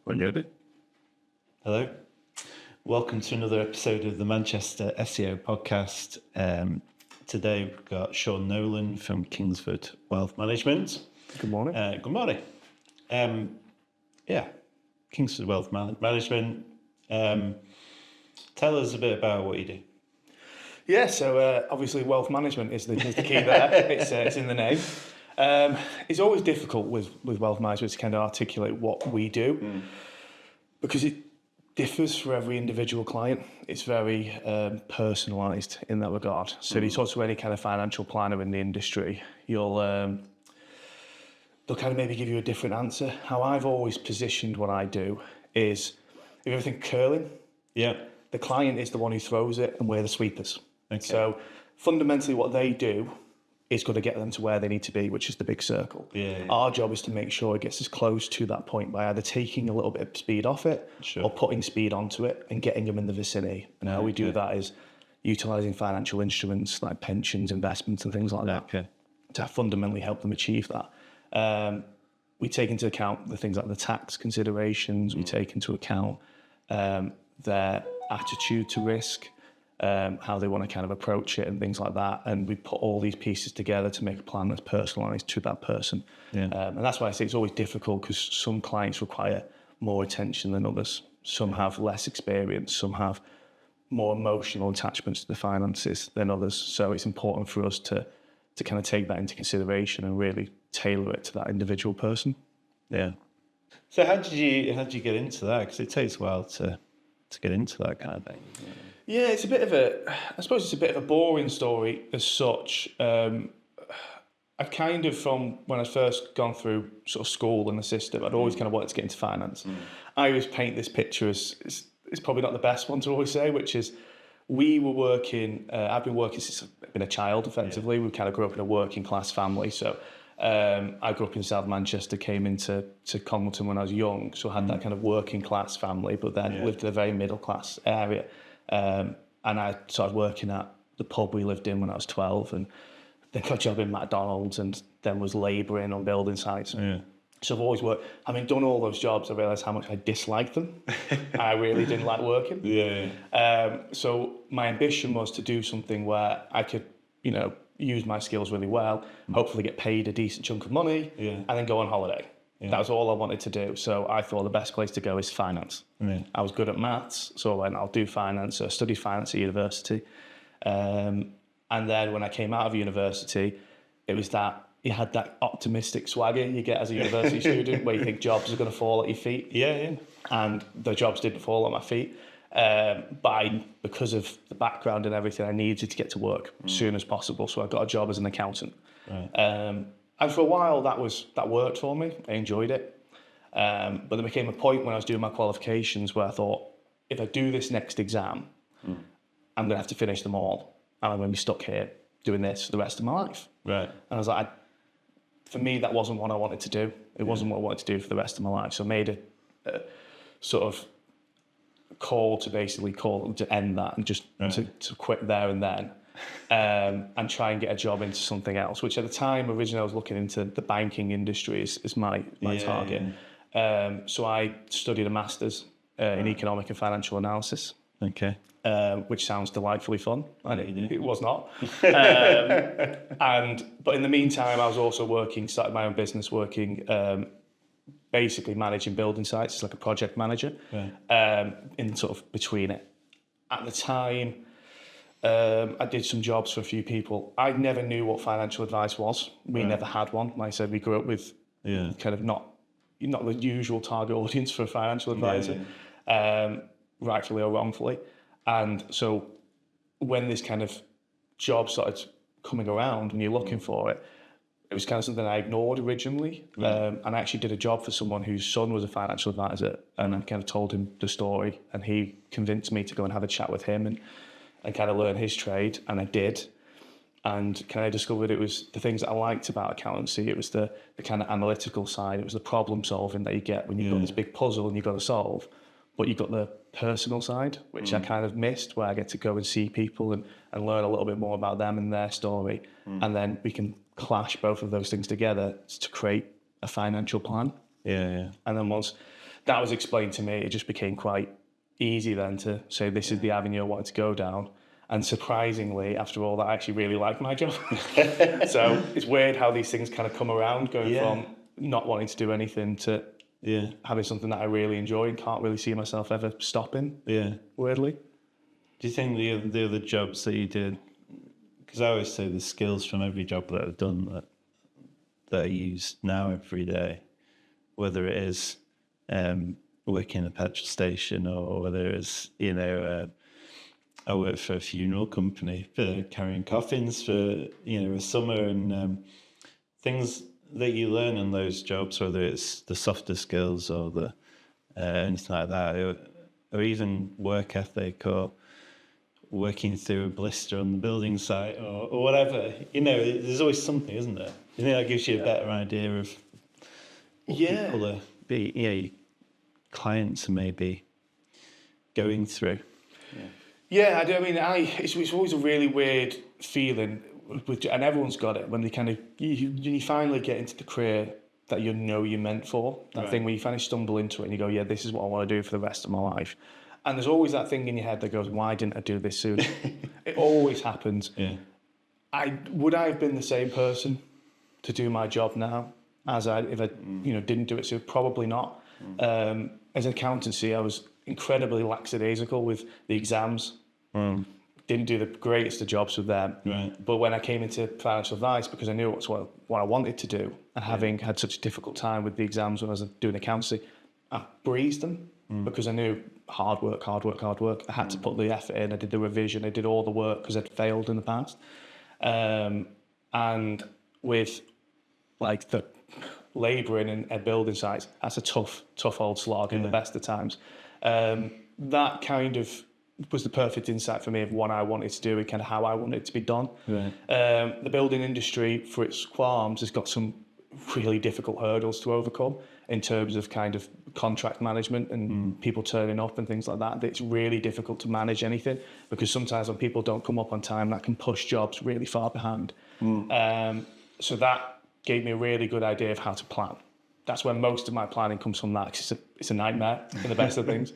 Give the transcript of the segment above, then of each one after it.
When you're ready. Hello. Welcome to another episode of the Manchester SEO podcast. Today we've got Sean Nolan from Kingsford Wealth Management. Good morning. Good morning. Kingsford Wealth Management. Tell us a bit about what you do. Yeah, so obviously wealth management is the key there. It's in the name. It's always difficult with wealth management to kind of articulate what we do because it differs for every individual client. It's very personalised in that regard. So if you talk to any kind of financial planner in the industry, they'll kind of maybe give you a different answer. How I've always positioned what I do is, if you ever think curling, the client is the one who throws it and we're the sweepers. Okay. So fundamentally what they do is going to get them to where they need to be, which is the big circle. Our job is to make sure it gets as close to that point by either taking a little bit of speed off it or putting speed onto it and getting them in the vicinity. And how we do that is utilising financial instruments like pensions, investments and things like that to fundamentally help them achieve that. We take into account the things like the tax considerations, we take into account their attitude to risk, how they want to kind of approach it and things like that. And we put all these pieces together to make a plan that's personalised to that person. And that's why I say it's always difficult, because some clients require more attention than others. Some have less experience, some have more emotional attachments to the finances than others. So it's important for us to kind of take that into consideration and really tailor it to that individual person. So how did you get into that? Because it takes a while to get into that kind of thing. Yeah, it's a bit of a boring story as such. I've kind of, from when I first gone through sort of school and the system, I'd always kind of wanted to get into finance. I always paint this picture as, it's probably not the best one to always say, which is we were working, I've been working since I've been a child, effectively. We kind of grew up in a working class family. So I grew up in South Manchester, came into Congleton when I was young, so I had that kind of working class family, but then lived in a very middle class area. And I started working at the pub we lived in when I was 12, and then got a job in McDonalds, and then was labouring on building sites. So I've always worked. Having done all those jobs, I realised how much I disliked them. I really didn't like working. So my ambition was to do something where I could, use my skills really well, hopefully get paid a decent chunk of money, and then go on holiday. That was all I wanted to do. So I thought the best place to go is finance. I was good at maths, so I went, I'll do finance. So I studied finance at university. And then when I came out of university, it was that you had that optimistic swagger you get as a university student, where you think jobs are going to fall at your feet. And the jobs didn't fall at my feet. But because of the background and everything, I needed to get to work as soon as possible. So I got a job as an accountant. And for a while, that worked for me. I enjoyed it. But there became a point when I was doing my qualifications where I thought, if I do this next exam, I'm going to have to finish them all. And I'm going to be stuck here doing this for the rest of my life. And I was like, for me, that wasn't what I wanted to do. It wasn't what I wanted to do for the rest of my life. So I made a sort of call to end that and just to quit there and then. And try and get a job into something else, which at the time, originally I was looking into the banking industry as my target. So I studied a master's in economic and financial analysis, which sounds delightfully fun. It was not. But in the meantime, I was also started my own business, basically managing building sites. It's like a project manager, in sort of between it. At the time, I did some jobs for a few people. I never knew what financial advice was. We never had one. Like I said, we grew up with kind of not the usual target audience for a financial advisor, rightfully or wrongfully. And so when this kind of job started coming around and you're looking for it, it was kind of something I ignored originally. And I actually did a job for someone whose son was a financial advisor, and I kind of told him the story, and he convinced me to go and have a chat with him and kind of learn his trade, and I did. And kind of discovered it was the things that I liked about accountancy. It was the kind of analytical side. It was the problem solving that you get when you've got this big puzzle and you've got to solve. But you've got the personal side, which I kind of missed, where I get to go and see people and learn a little bit more about them and their story. And then we can clash both of those things together to create a financial plan. And then once that was explained to me, it just became quite easy then to say this is the avenue I wanted to go down. And surprisingly, after all that, I actually really like my job. So it's weird how these things kind of come around, going from not wanting to do anything to having something that I really enjoy and can't really see myself ever stopping. Yeah. Weirdly. Do you think the other jobs that you did, because I always say the skills from every job that I've done that I use now every day, whether it is working in a petrol station or whether it's, I work for a funeral company for carrying coffins for, a summer, and things that you learn in those jobs, whether it's the softer skills or the anything like that, or even work ethic or working through a blister on the building site or whatever, there's always something, isn't there? You think that gives you a better idea of what people are your clients are maybe going through. Yeah, I do. I mean, it's always a really weird feeling, and everyone's got it when they kind of you finally get into the career that you're meant for. That thing where you finally stumble into it and you go, yeah, this is what I want to do for the rest of my life. And there's always that thing in your head that goes, why didn't I do this sooner? It always happens. Yeah. Would I have been the same person to do my job now if I didn't do it sooner? Probably not. As an accountancy, I was incredibly lackadaisical with the exams. Didn't do the greatest of jobs with them. Right. But when I came into financial advice, because I knew what I wanted to do, and having had such a difficult time with the exams when I was doing accountancy, I breezed them because I knew hard work. I had to put the effort in. I did the revision. I did all the work because I'd failed in the past. And with like the labouring and building sites, that's a tough old slog in the best of times. That kind of was the perfect insight for me of what I wanted to do and kind of how I wanted it to be done. Right. The building industry, for its qualms, has got some really difficult hurdles to overcome in terms of kind of contract management and people turning up and things like that. It's really difficult to manage anything because sometimes when people don't come up on time, that can push jobs really far behind. So that gave me a really good idea of how to plan. That's where most of my planning comes from. That it's a nightmare in the best of things.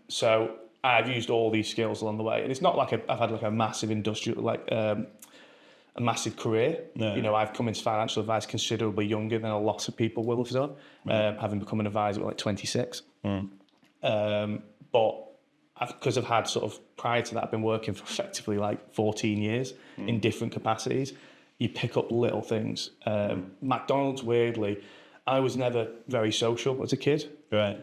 So I've used all these skills along the way, and it's not like I've had like a massive industrial a massive career. No. I've come into financial advice considerably younger than a lot of people will have done, having become an advisor at like 26. But because I've had sort of prior to that, I've been working for effectively like 14 years in different capacities. You pick up little things. McDonald's, weirdly, I was never very social as a kid. Right.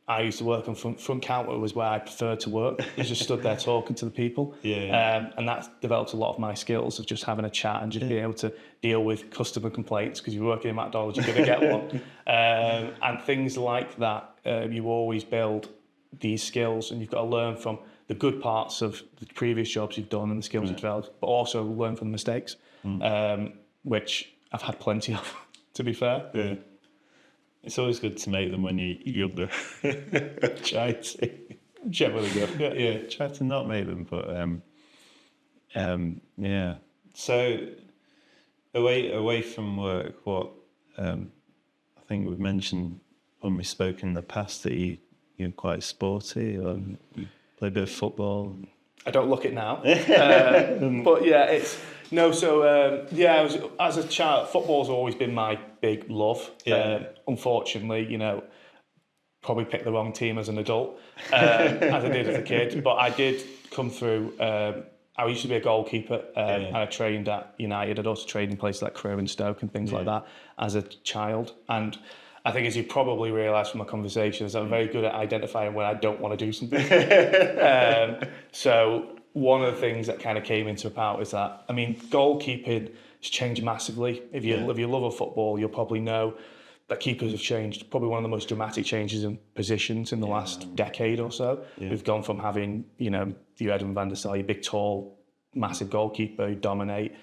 I used to work on front counter was where I preferred to work. I just stood there talking to the people. And that developed a lot of my skills of just having a chat and just being able to deal with customer complaints, because you're working in McDonald's, you're going to get one. And things like that, you always build these skills, and you've got to learn from the good parts of the previous jobs you've done and the skills you've developed, but also learn from the mistakes, which I've had plenty of, to be fair. Yeah. It's always good to make them when you're younger. Try to. Generally good. Yeah, try to not make them, but yeah. So away from work, what I think we've mentioned when we spoke in the past that you're quite sporty, or you play a bit of football. I don't look it now, but yeah, it's no. So as a child, football's always been my big love. Unfortunately, probably picked the wrong team as an adult, as I did as a kid. But I did come through. I used to be a goalkeeper, and I trained at United. I'd also trained in places like Crewe and Stoke and things like that as a child. And I think, as you probably realise from my conversations, I'm very good at identifying when I don't want to do something. So one of the things that kind of came into about is that, I mean, goalkeeping has changed massively. If you love a football, you'll probably know that keepers have changed. Probably one of the most dramatic changes in positions in the last decade or so. We've gone from having, your Edwin van der Sar, your big, tall, massive goalkeeper who dominate,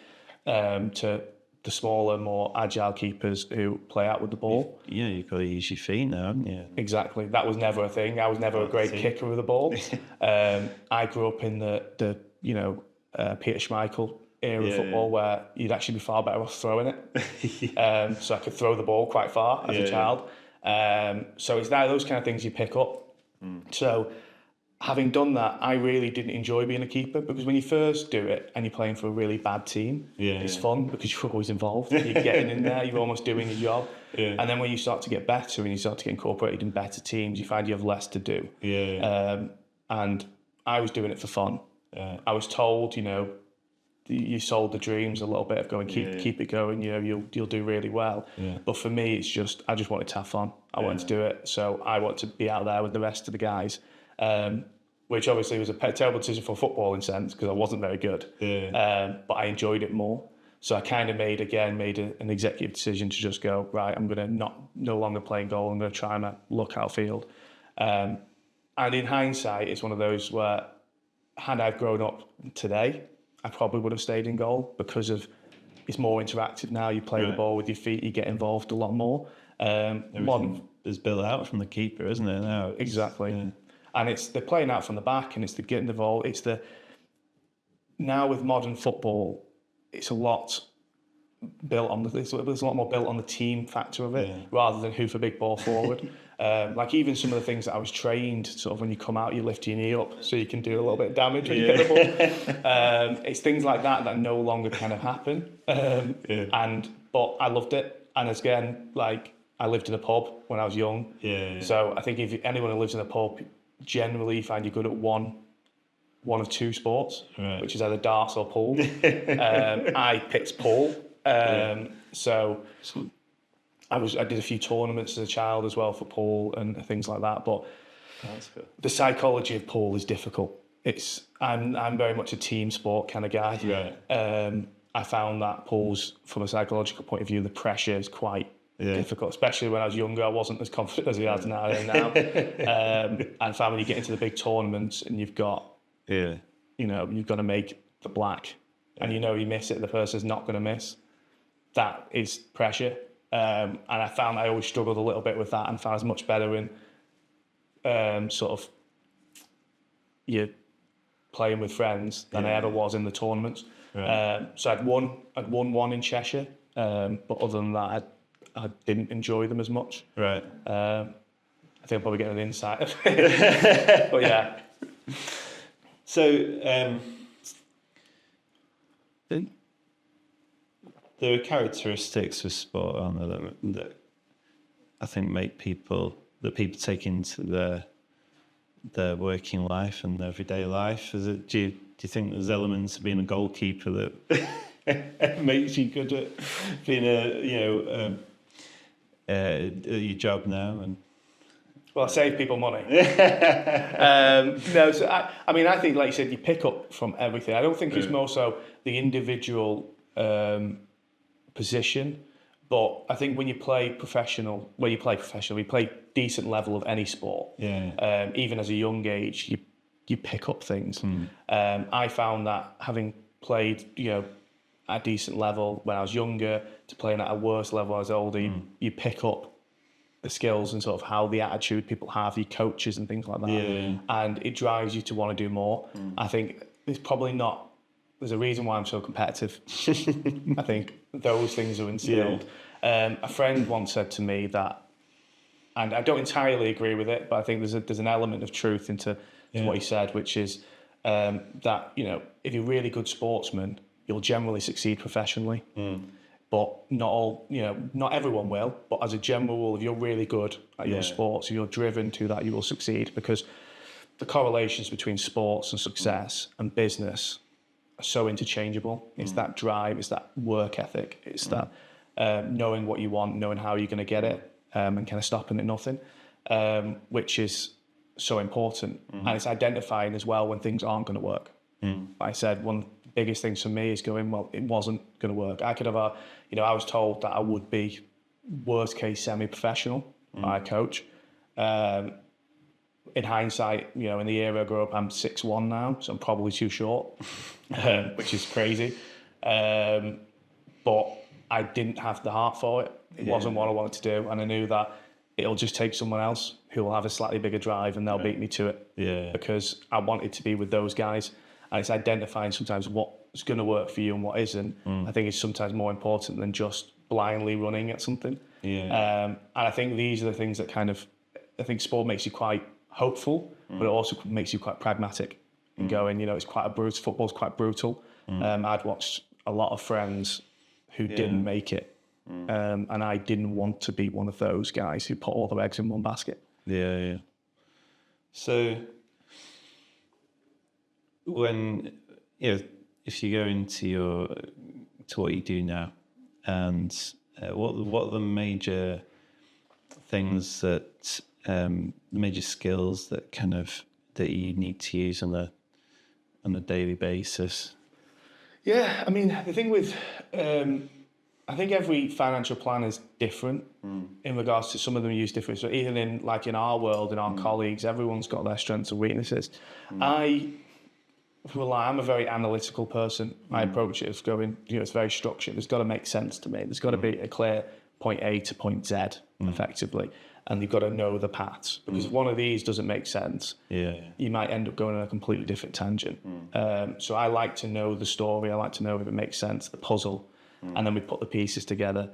to the smaller, more agile keepers who play out with the ball. Yeah, you've got to use your feet now, haven't you? Exactly. That was never a thing. I was never a great kicker of the ball. I grew up in the Peter Schmeichel era of football, where you'd actually be far better off throwing it. So I could throw the ball quite far as a child. So it's those kind of things you pick up. So having done that, I really didn't enjoy being a keeper, because when you first do it and you're playing for a really bad team, it's fun because you're always involved. You're getting in there, you're almost doing your job. And then when you start to get better and you start to get incorporated in better teams, you find you have less to do. And I was doing it for fun. I was told, you sold the dreams a little bit of going, keep it going, you'll do really well. But for me, it's just, I just wanted to have fun. I wanted to do it. So I wanted to be out there with the rest of the guys, which obviously was a terrible decision for football in sense, because I wasn't very good. But I enjoyed it more. So I kind of made an executive decision to just go, right, I'm going to no longer play in goal. I'm going to try and look outfield. And in hindsight, it's one of those where, had I grown up today, I probably would have stayed in goal, because it's more interactive now. You play the ball with your feet, you get involved a lot more. Everything is built out from the keeper, isn't it? Now exactly, and it's the playing out from the back, and it's the getting the ball. Now with modern football, it's a lot built on there's a lot more built on the team factor of it, rather than hoof a big ball forward. Like even some of the things that I was trained, sort of when you come out, you lift your knee up so you can do a little bit of damage when you get the ball. It's things like that no longer kind of happen. But I loved it. And again, like, I lived in a pub when I was young. So I think if anyone who lives in a pub, generally you find you're good at one of two sports, which is either darts or pool. I picked pool. So I did a few tournaments as a child as well for pool and things like that. But that's good. The psychology of pool is difficult. I'm very much a team sport kind of guy. I found that pools, from a psychological point of view, the pressure is quite difficult, especially when I was younger. I wasn't as confident as I am now. And found when you get into the big tournaments and you've got, you've got to make the black, and you miss it, the person's not going to miss. That is pressure. And I found I always struggled a little bit with that, and found I was much better in sort of playing with friends than I ever was in the tournaments. So I'd won one in Cheshire, but other than that, I didn't enjoy them as much. I think I'm probably getting an insight of it. But yeah. So there are characteristics of sport, aren't there, that I think make people take into their working life and their everyday life. Do you think there's elements of being a goalkeeper that makes you good at being at your job now? And well, I save people money. No, so I think, like you said, you pick up from everything. I don't think it's more so the individual position, but I think when you play professional, you play decent level of any sport. Even as a young age, you pick up things. I found that having played, at a decent level when I was younger to playing at a worse level when I was older, you pick up the skills and sort of how the attitude people have, your coaches and things like that. And it drives you to want to do more. I think there's a reason why I'm so competitive. I think those things are instilled. A friend once said to me that, and I don't entirely agree with it, but I think there's an element of truth into what he said, which is that, if you're a really good sportsman, you'll generally succeed professionally. But not everyone will. But as a general rule, if you're really good at your sports, if you're driven to that, you will succeed, because the correlations between sports and success and business are so interchangeable. It's that drive, it's that work ethic, it's that knowing what you want, knowing how you're going to get it, and kind of stopping at nothing, which is so important. And it's identifying as well when things aren't going to work. Like I said, one of the biggest things for me is going, well, it wasn't going to work. I could have, I was told that I would be worst case semi-professional by a coach. In hindsight, in the era I grew up, I'm 6'1" now, so I'm probably too short, which is crazy. But I didn't have the heart for it. It wasn't what I wanted to do, and I knew that it'll just take someone else who will have a slightly bigger drive and they'll beat me to it. Because I wanted to be with those guys, and it's identifying sometimes what's going to work for you and what isn't. I think it's sometimes more important than just blindly running at something. Yeah. And I think these are the things that I think sport makes you quite hopeful, but it also makes you quite pragmatic and going, it's quite a brutal, football's quite brutal. I'd watched a lot of friends who didn't make it. And I didn't want to be one of those guys who put all their eggs in one basket. Yeah. So when, if you go into to what you do now, and what are the major things that, major skills that that you need to use on a daily basis? Yeah, I mean, the thing with, I think every financial plan is different in regards to some of them use different. So even in our world, in our colleagues, everyone's got their strengths and weaknesses. I'm a very analytical person. My approach is going, it's very structured. There's got to make sense to me. There's got to be a clear point A to point Z, effectively. And you've got to know the paths. Because if one of these doesn't make sense, you might end up going on a completely different tangent. So I like to know the story. I like to know if it makes sense, the puzzle. And then we put the pieces together.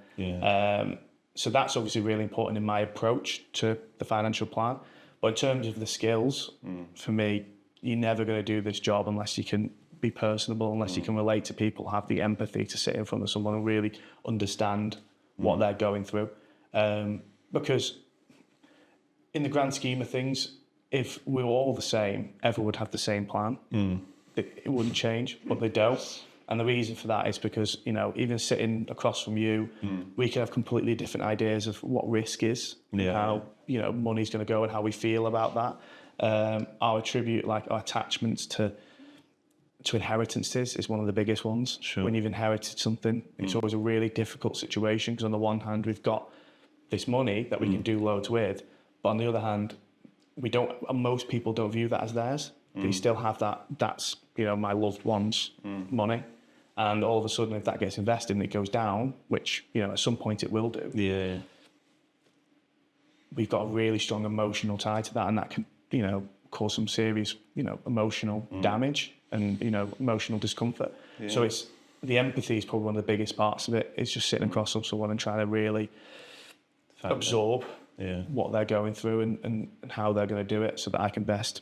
So that's obviously really important in my approach to the financial plan. But in terms of the skills, for me, you're never going to do this job unless you can be personable, unless you can relate to people, have the empathy to sit in front of someone and really understand what they're going through. Because in the grand scheme of things, if we were all the same, everyone would have the same plan. It wouldn't change, but they don't. And the reason for that is because, even sitting across from you, we can have completely different ideas of what risk is, how, money's going to go and how we feel about that. Our attachments to inheritances is one of the biggest ones. Sure. When you've inherited something, it's always a really difficult situation because on the one hand, we've got this money that we can do loads with, but on the other hand, most people don't view that as theirs. They still have that's, my loved one's money. And all of a sudden, if that gets invested and it goes down, which, at some point it will do. Yeah. We've got a really strong emotional tie to that, and that can, cause some serious, emotional damage and, emotional discomfort. Yeah. So the empathy is probably one of the biggest parts of it. It's just sitting across from someone and trying to really absorb what they're going through and how they're going to do it so that I can best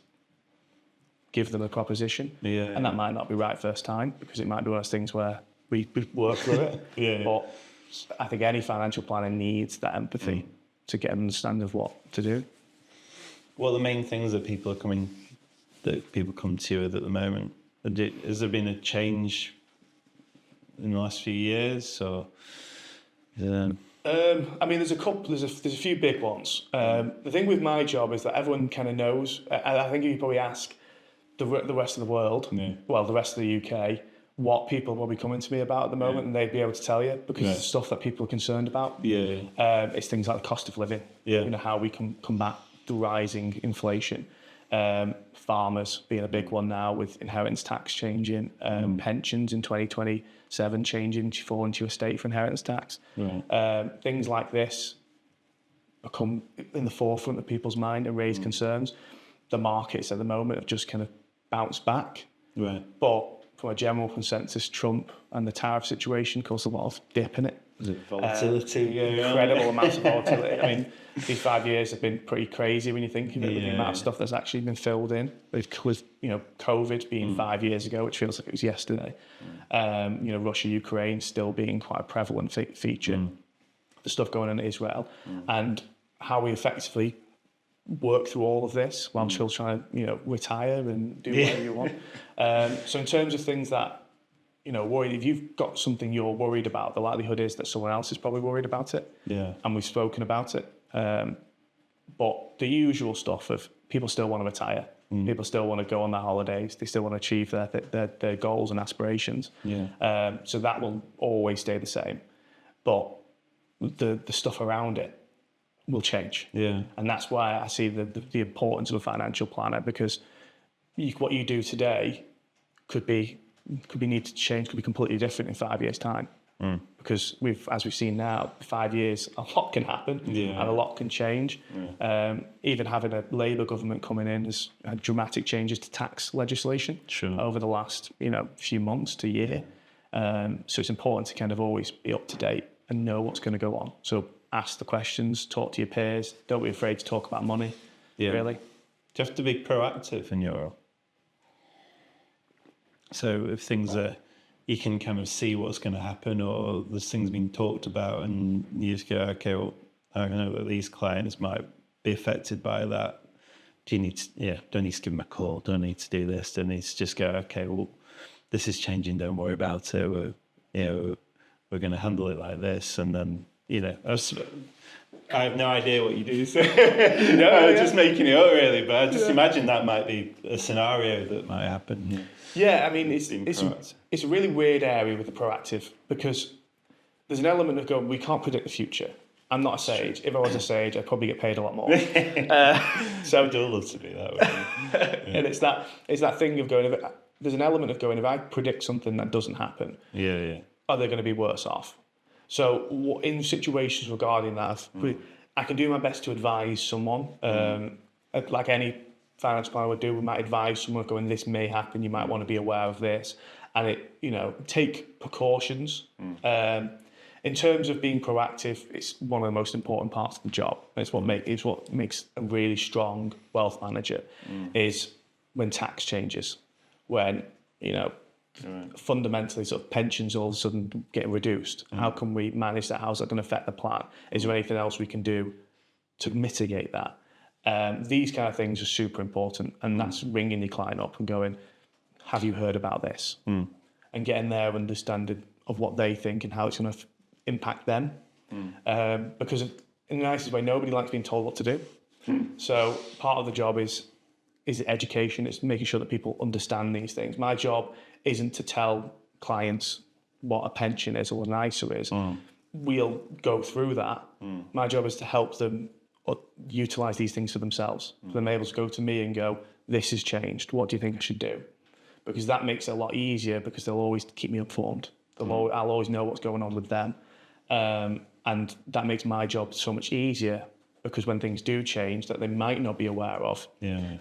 give them a proposition. And that might not be right first time because it might be one of those things where we work through it. But I think any financial planner needs that empathy to get an understanding of what to do. What are the main things that people come to you with at the moment? Has there been a change in the last few years, or? I mean, there's a few big ones. The thing with my job is that everyone kind of knows. I think if you probably ask the rest of the world, the rest of the UK, what people will be coming to me about at the moment, and they'd be able to tell you because it's stuff that people are concerned about. It's things like the cost of living. How we can combat the rising inflation. Farmers being a big one now with inheritance tax changing, pensions in 2027 changing to fall into a state for inheritance tax. Things like this come in the forefront of people's mind and raise concerns. The markets at the moment have just kind of bounced back. But from a general consensus, Trump and the tariff situation caused a lot of dip in it. Is it volatility? Incredible amounts of volatility. I mean, these 5 years have been pretty crazy when you think of it, with the amount of stuff that's actually been filled in. With COVID being 5 years ago, which feels like it was yesterday. Russia, Ukraine still being quite a prevalent feature. The stuff going on in Israel and how we effectively work through all of this while still trying to retire and do whatever you want. So in terms of things that worried, if you've got something you're worried about, the likelihood is that someone else is probably worried about it. And we've spoken about it. But the usual stuff of people still want to retire. People still want to go on their holidays. They still want to achieve their goals and aspirations. So that will always stay the same. But the stuff around it will change. And that's why I see the importance of a financial planner, because what you do today could need to change, could be completely different in 5 years' time. Because as we've seen now, 5 years, a lot can happen and a lot can change. Even having a Labour government coming in has had dramatic changes to tax legislation over the last few months to year. So it's important to kind of always be up to date and know what's going to go on. So ask the questions, talk to your peers. Don't be afraid to talk about money. Yeah. Really. Do you have to be proactive in your role? So if things are, you can kind of see what's going to happen, or there's things being talked about, and you just go, okay, well, I know that these clients might be affected by that. Do you need to, don't need to give them a call, don't need to do this, don't need to just go, okay, well, this is changing, don't worry about it. We're going to handle it like this. And then, I have no idea what you do. So I'm just making it up, really. But I just imagine that might be a scenario that might happen. Yeah, I mean, it's a really weird area with the proactive, because there's an element of going, we can't predict the future. I'm not a sage. If I was a sage, I'd probably get paid a lot more. So I'd love to be that way. Yeah. And it's that thing of going, there's an element of going, if I predict something that doesn't happen, are they going to be worse off? So in situations regarding that, I can do my best to advise someone, like any finance planner would do. We might advise someone going, this may happen, you might want to be aware of this, and take precautions. In terms of being proactive, it's one of the most important parts of the job. It's what makes a really strong wealth manager, is when tax changes, when fundamentally sort of pensions all of a sudden get reduced. How can we manage that? How's that going to affect the plan? Is there anything else we can do to mitigate that? These kind of things are super important, and that's ringing your client up and going, have you heard about this? And getting their understanding of what they think and how it's going to impact them. Because in the nicest way, nobody likes being told what to do. So part of the job is education. It's making sure that people understand these things. My job isn't to tell clients what a pension is or what an ISA is. We'll go through that. My job is to help them utilize these things for themselves. For them able to go to me and go, this has changed. What do you think I should do? Because that makes it a lot easier, because they'll always keep me informed. I'll always know what's going on with them. And that makes my job so much easier, because when things do change that they might not be aware of,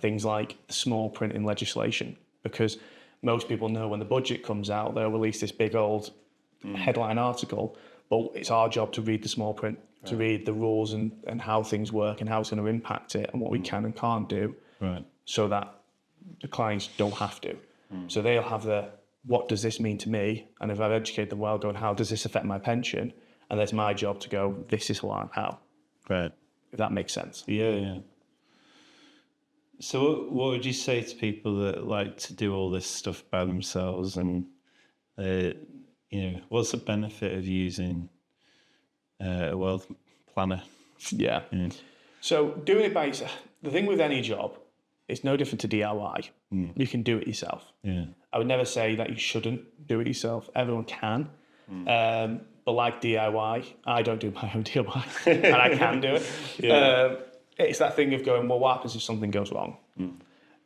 things like the small print in legislation, because most people know when the budget comes out, they'll release this big old headline article, but it's our job to read the small print, to read the rules and how things work and how it's going to impact it and what we can and can't do, so that the clients don't have to. So they'll have what does this mean to me? And if I've educated them well, going, how does this affect my pension? And that's my job to go, this is how. Right. If that makes sense. Yeah. So what would you say to people that like to do all this stuff by themselves? And, what's the benefit of using a wealth planner? Yeah. So doing it by yourself, the thing with any job, it's no different to DIY. You can do it yourself. I would never say that you shouldn't do it yourself. Everyone can. But like DIY, I don't do my own DIY, and I can do it. It's that thing of going, well, what happens if something goes wrong?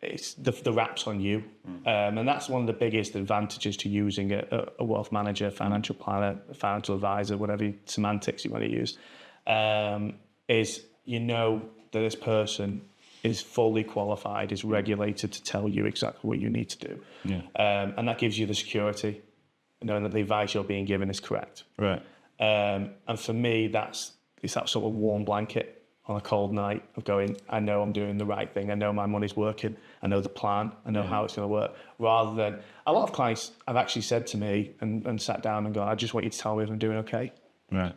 It's the rap's on you. And that's one of the biggest advantages to using a wealth manager, financial planner, financial advisor, whatever semantics you want to use, is that this person is fully qualified, is regulated to tell you exactly what you need to do. And that gives you the security, knowing that the advice you're being given is correct. Right. And for me, it's that sort of warm blanket on a cold night of going, I know I'm doing the right thing. I know my money's working. I know the plan. I know how it's going to work. Rather than, a lot of clients have actually said to me and sat down and gone, I just want you to tell me if I'm doing okay. Right.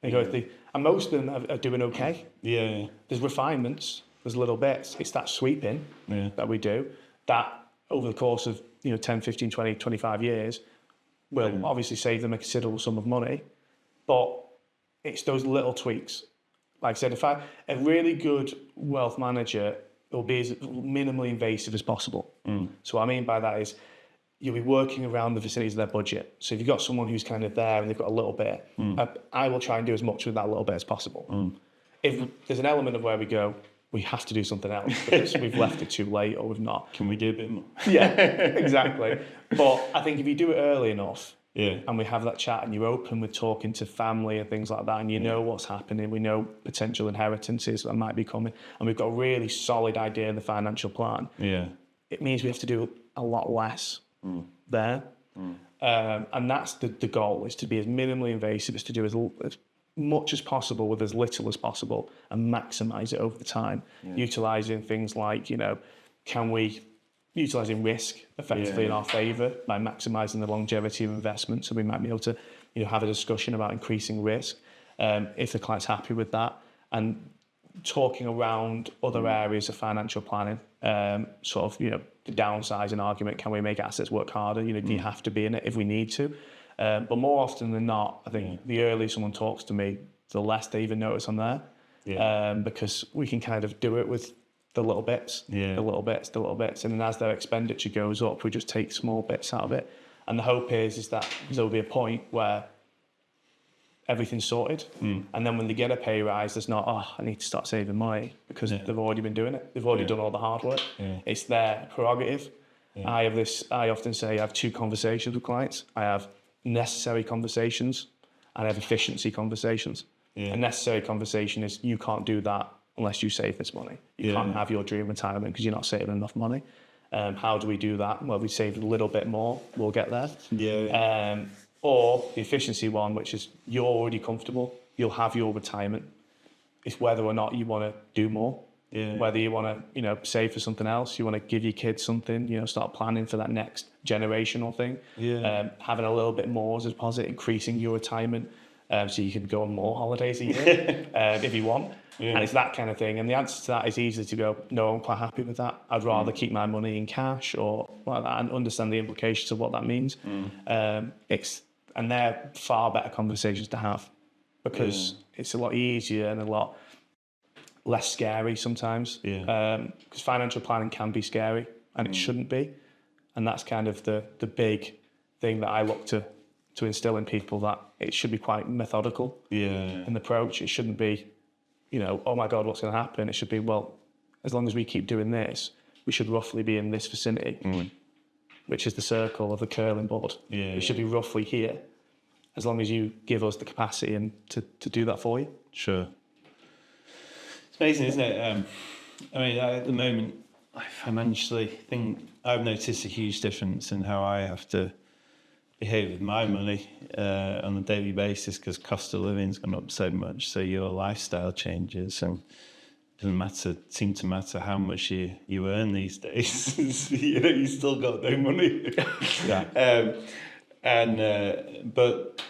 And most of them are doing okay. Yeah. There's refinements. There's little bits. It's that sweeping that we do that over the course of 10, 15, 20, 25 years will obviously save them a considerable sum of money. But it's those little tweaks. Like I said, a really good wealth manager will be as minimally invasive as possible. So what I mean by that is you'll be working around the vicinities of their budget. So if you've got someone who's kind of there and they've got a little bit, I will try and do as much with that little bit as possible. If there's an element of where we go, we have to do something else because we've left it too late or we've not. Can we do a bit more? Yeah, exactly. But I think if you do it early enough, Yeah. and we have that chat and you're open with talking to family and things like that, and you know what's happening, we know potential inheritances that might be coming, and we've got a really solid idea in the financial plan, it means we have to do a lot less there. And that's the goal, is to be as minimally invasive, as to do as much as possible with as little as possible and maximize it over the time, utilizing things like, can we utilizing risk effectively in our favor by maximizing the longevity of investment. So we might be able to, have a discussion about increasing risk if the client's happy with that, and talking around other areas of financial planning, the downsizing argument. Can we make assets work harder? Do you have to be in it if we need to? But more often than not, I think the earlier someone talks to me, the less they even notice I'm there, because we can kind of do it with the little bits, the little bits. And then as their expenditure goes up, we just take small bits out of it. And the hope is that there'll be a point where everything's sorted. And then when they get a pay rise, there's not, I need to start saving money because they've already been doing it. They've already done all the hard work. It's their prerogative. I often say I have two conversations with clients. I have necessary conversations and I have efficiency conversations. A necessary conversation is you can't do that unless you save this money. You can't have your dream retirement because you're not saving enough money. How do we do that? Well, we saved a little bit more. We'll get there. Or the efficiency one, which is you're already comfortable. You'll have your retirement. It's whether or not you want to do more. Whether you want to, save for something else. You want to give your kids something. Start planning for that next generational thing. Having a little bit more as a deposit, increasing your retirement, so you can go on more holidays a year if you want. And it's that kind of thing. And the answer to that is easy to go, no, I'm quite happy with that. I'd rather keep my money in cash or like that and understand the implications of what that means. And they're far better conversations to have because it's a lot easier and a lot less scary sometimes. Because financial planning can be scary and it shouldn't be. And that's kind of the big thing that I look to instill in people, that it should be quite methodical in the approach. It shouldn't be, oh my God, what's going to happen? It should be, well, as long as we keep doing this, we should roughly be in this vicinity, which is the circle of the curling board. It should be roughly here, as long as you give us the capacity and to do that for you. Sure. It's amazing, isn't it? At the moment, I financially think I've noticed a huge difference in how I have to behave with my money on a daily basis because cost of living's gone up so much. So your lifestyle changes, and it doesn't seem to matter how much you earn these days. You still got no money. But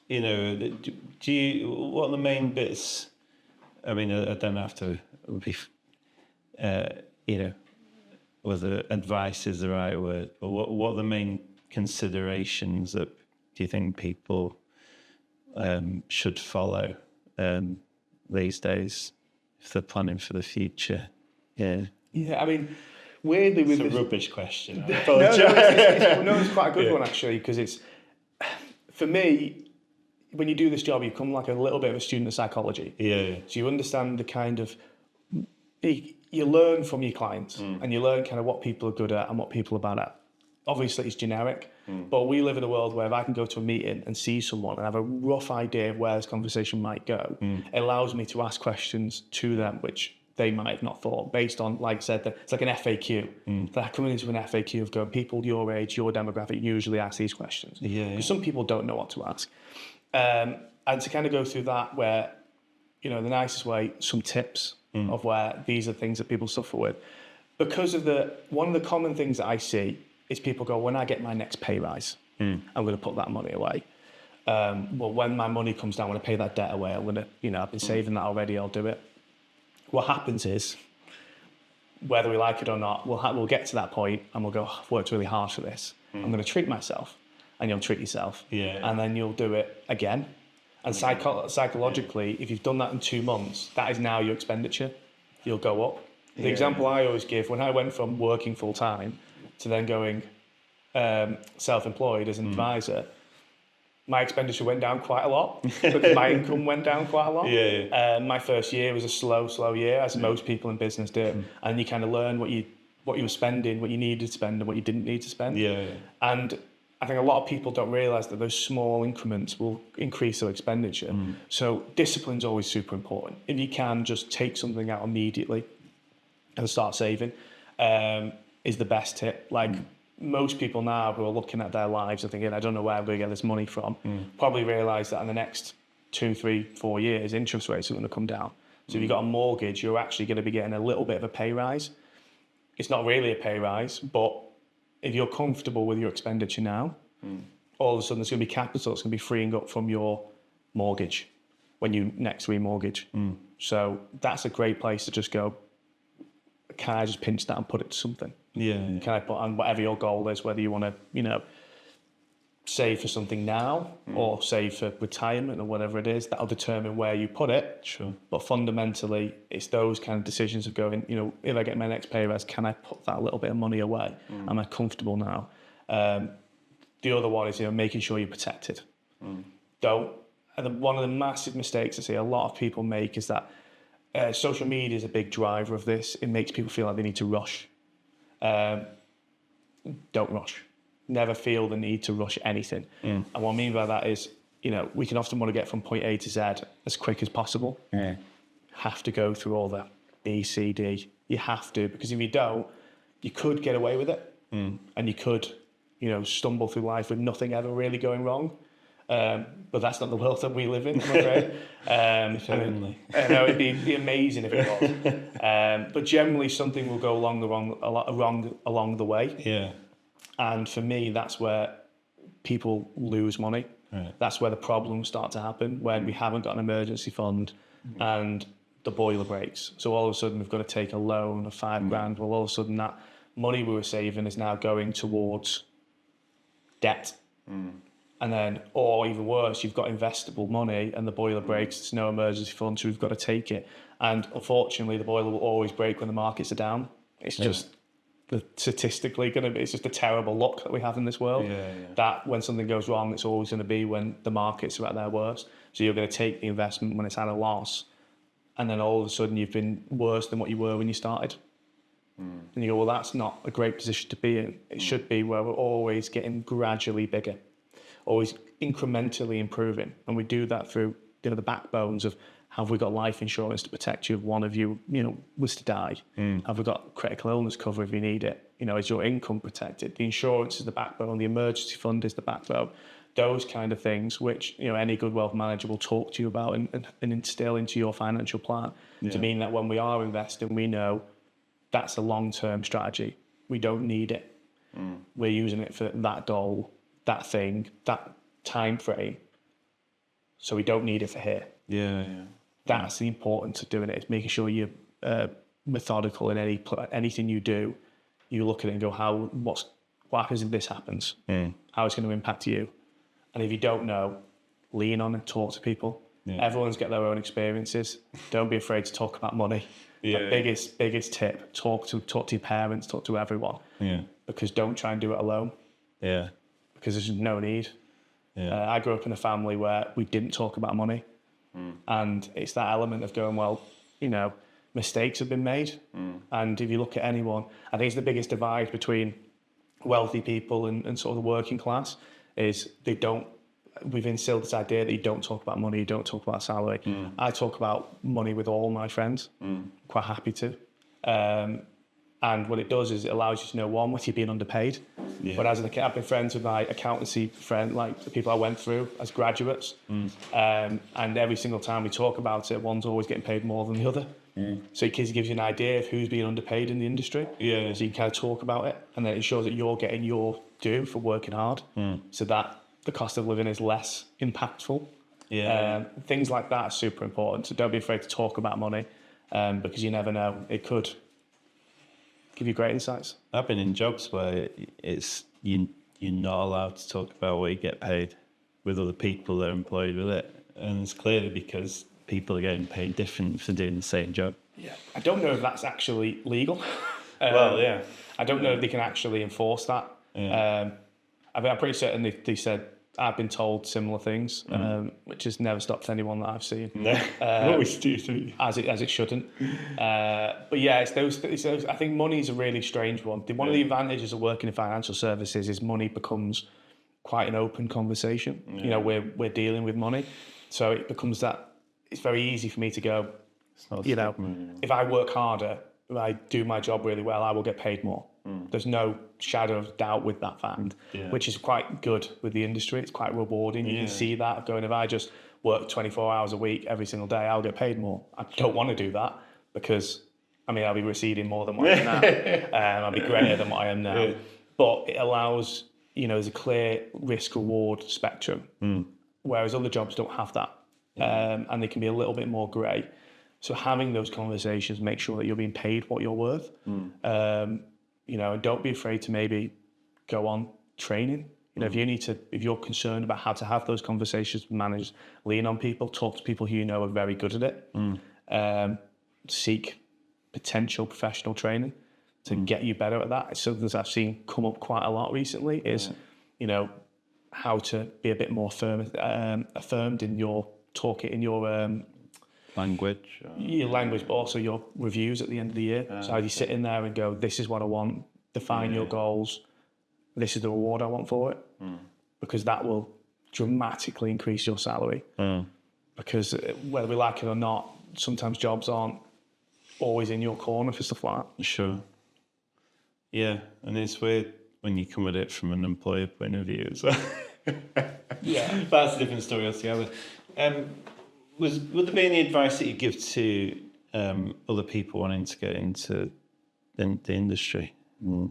do you? What are the main bits? I don't have to be, whether advice is the right word, but what are the main considerations that do you think people should follow these days if they're planning for the future? Weirdly, it's a rubbish question. I apologise. It's quite a good one actually, because it's, for me, when you do this job, you become like a little bit of a student of psychology. So you understand the kind of, you learn from your clients and you learn kind of what people are good at and what people are bad at. Obviously it's generic, but we live in a world where if I can go to a meeting and see someone and have a rough idea of where this conversation might go, it allows me to ask questions to them which they might have not thought, based on, like I said, it's like an FAQ. They're coming into an FAQ of going, people your age, your demographic usually ask these questions. Because some people don't know what to ask. And to kind of go through that where, the nicest way, some tips of where these are things that people suffer with. Because of one of the common things that I see is people go, when I get my next pay rise, I'm going to put that money away. Well, when my money comes down, I'm going to pay that debt away. I'm going to, I've been saving that already, I'll do it. What happens is, whether we like it or not, we'll get to that point and we'll go, I've worked really hard for this. I'm going to treat myself. And you'll treat yourself. And then you'll do it again. And psychologically, if you've done that in 2 months, that is now your expenditure. You'll go up. The example I always give, when I went from working full time to then going self-employed as an advisor, my expenditure went down quite a lot because my income went down quite a lot. My first year was a slow year, as most people in business do. And you kind of learn what you were spending, what you needed to spend and what you didn't need to spend. And I think a lot of people don't realise that those small increments will increase their expenditure. So discipline's always super important. If you can just take something out immediately and start saving, is the best tip. Like most people now who are looking at their lives and thinking, I don't know where I'm going to get this money from, probably realise that in the next 2, 3, 4 years, interest rates are going to come down. So if you've got a mortgage, you're actually going to be getting a little bit of a pay rise. It's not really a pay rise, but if you're comfortable with your expenditure now, all of a sudden there's going to be capital that's going to be freeing up from your mortgage when you next remortgage. So that's a great place to just go, can I just pinch that and put it to something? Yeah. Can I put on whatever your goal is, whether you want to, save for something now or save for retirement or whatever it is, that'll determine where you put it. Sure. But fundamentally, it's those kind of decisions of going, if I get my next pay rise, can I put that little bit of money away? Am I comfortable now? The other one is, making sure you're protected. One of the massive mistakes I see a lot of people make is that social media is a big driver of this. It makes people feel like they need to rush. Don't rush. Never feel the need to rush anything. And what I mean by that is, we can often want to get from point A to Z as quick as possible. Have to go through all that B, C, D. You have to, because if you don't, you could get away with it. And you could, stumble through life with nothing ever really going wrong. But that's not the world that we live in, I'm afraid. If only. I know it'd be amazing if it was. But generally, something will go wrong along the way. Yeah. And for me, that's where people lose money. Right. That's where the problems start to happen, when we haven't got an emergency fund and the boiler breaks. So all of a sudden, we've got to take a loan of $5,000. Well, all of a sudden, that money we were saving is now going towards debt. And then, or even worse, you've got investable money and the boiler breaks, there's no emergency fund, so we've got to take it. And unfortunately, the boiler will always break when the markets are down. It's just statistically going to be, it's just a terrible luck that we have in this world. That when something goes wrong, it's always going to be when the markets are at their worst. So you're going to take the investment when it's at a loss, and then all of a sudden you've been worse than what you were when you started. And you go, well, that's not a great position to be in. It should be where we're always getting gradually bigger, always incrementally improving. And we do that through the backbones of, have we got life insurance to protect you if one of you, was to die? Have we got critical illness cover if you need it? Is your income protected? The insurance is the backbone. The emergency fund is the backbone. Those kind of things, which, any good wealth manager will talk to you about and instill into your financial plan to mean that when we are investing, we know that's a long-term strategy. We don't need it. We're using it for that goal, that thing, that time frame. So we don't need it for here. That's the importance of doing it. It's making sure you're methodical in anything you do. You look at it and go, what happens if this happens? How it's going to impact you? And if you don't know, lean on and talk to people. Everyone's got their own experiences. Don't be afraid to talk about money. Biggest tip: talk to your parents, talk to everyone. Because don't try and do it alone. Because there's no need. I grew up in a family where we didn't talk about money. And it's that element of going, well, mistakes have been made. And if you look at anyone, I think it's the biggest divide between wealthy people and sort of the working class is we've instilled this idea that you don't talk about money, you don't talk about salary. I talk about money with all my friends, quite happy to. And what it does is it allows you to know, one, whether you're being underpaid. But as I've been friends with my accountancy friend, like the people I went through as graduates. And every single time we talk about it, one's always getting paid more than the other. So it gives you an idea of who's being underpaid in the industry. So you can kind of talk about it, and then it shows that you're getting your due for working hard, so that the cost of living is less impactful. Things like that are super important. So don't be afraid to talk about money, because you never know, it could give you great insights. I've been in jobs where you're not allowed to talk about what you get paid with other people that are employed with it, and it's clearly because people are getting paid different for doing the same job. I don't know if that's actually legal. I don't know if they can actually enforce that. I'm pretty certain they said, I've been told similar things, which has never stopped anyone that I've seen. Always do. As it shouldn't. But yeah, it's those. I think money is a really strange one. One of the advantages of working in financial services is money becomes quite an open conversation. We're dealing with money, so it becomes that. It's very easy for me to go. If I work harder, if I do my job really well, I will get paid more. There's no shadow of doubt with that fact, which is quite good with the industry. It's quite rewarding. You can see that going, if I just work 24 hours a week every single day, I'll get paid more. I don't want to do that because, I mean, I'll be receding more than what I am now. I'll be greater than what I am now. But it allows, there's a clear risk-reward spectrum, whereas other jobs don't have that. And they can be a little bit more grey. So having those conversations, make sure that you're being paid what you're worth. And don't be afraid to maybe go on training. If you're concerned about how to have those conversations with managers, lean on people, talk to people who you know are very good at it. Seek potential professional training to get you better at that. It's something that I've seen come up quite a lot recently is, how to be a bit more affirmed in your talk, in your language. Your language, but also your reviews at the end of the year. So how do you sit in there and go, this is what I want, define your goals, this is the reward I want for it, because that will dramatically increase your salary. Because whether we like it or not, sometimes jobs aren't always in your corner for stuff like that. Sure. Yeah, and it's weird when you come at it from an employer point of view. So Yeah, that's a different story altogether. Would there be any advice that you give to other people wanting to get into the industry? What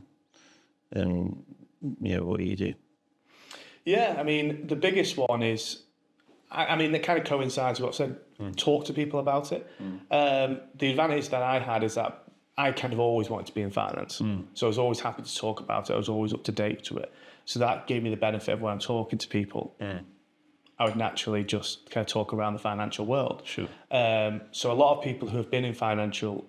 do you do? Yeah, I mean, the biggest one is, that kind of coincides with what I said, talk to people about it. The advantage that I had is that I kind of always wanted to be in finance. So I was always happy to talk about it. I was always up to date to it. So that gave me the benefit of when I'm talking to people, I would naturally just kind of talk around the financial world. Sure. So a lot of people who have been in financial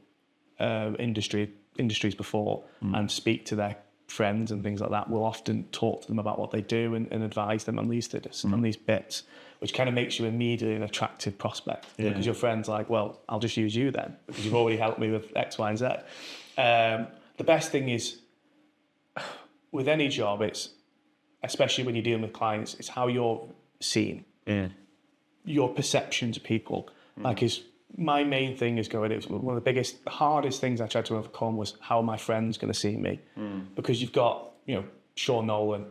industries before and speak to their friends and things like that will often talk to them about what they do and advise them on these bits, which kind of makes you immediately an attractive prospect because your friend's like, well, I'll just use you then because you've already helped me with X, Y, and Z. The best thing is with any job, it's especially when you're dealing with clients, it's how you're seen. Your perception to people. My main thing is one of the hardest things I tried to overcome was how are my friends going to see me? Because you've got, Sean Nolan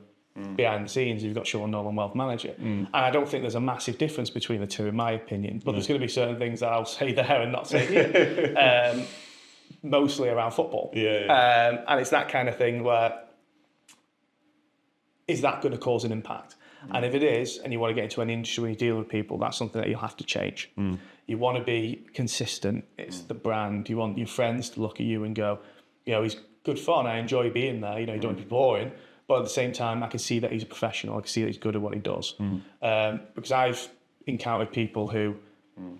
behind the scenes, you've got Sean Nolan, wealth manager. And I don't think there's a massive difference between the two, in my opinion. But there's going to be certain things that I'll say there and not say here, mostly around football. And it's that kind of thing where, is that going to cause an impact? And if it is, and you want to get into an industry where you deal with people, that's something that you'll have to change. You want to be consistent. It's the brand. You want your friends to look at you and go, he's good fun. I enjoy being there. You don't be boring. But at the same time, I can see that he's a professional. I can see that he's good at what he does. Because I've encountered people who,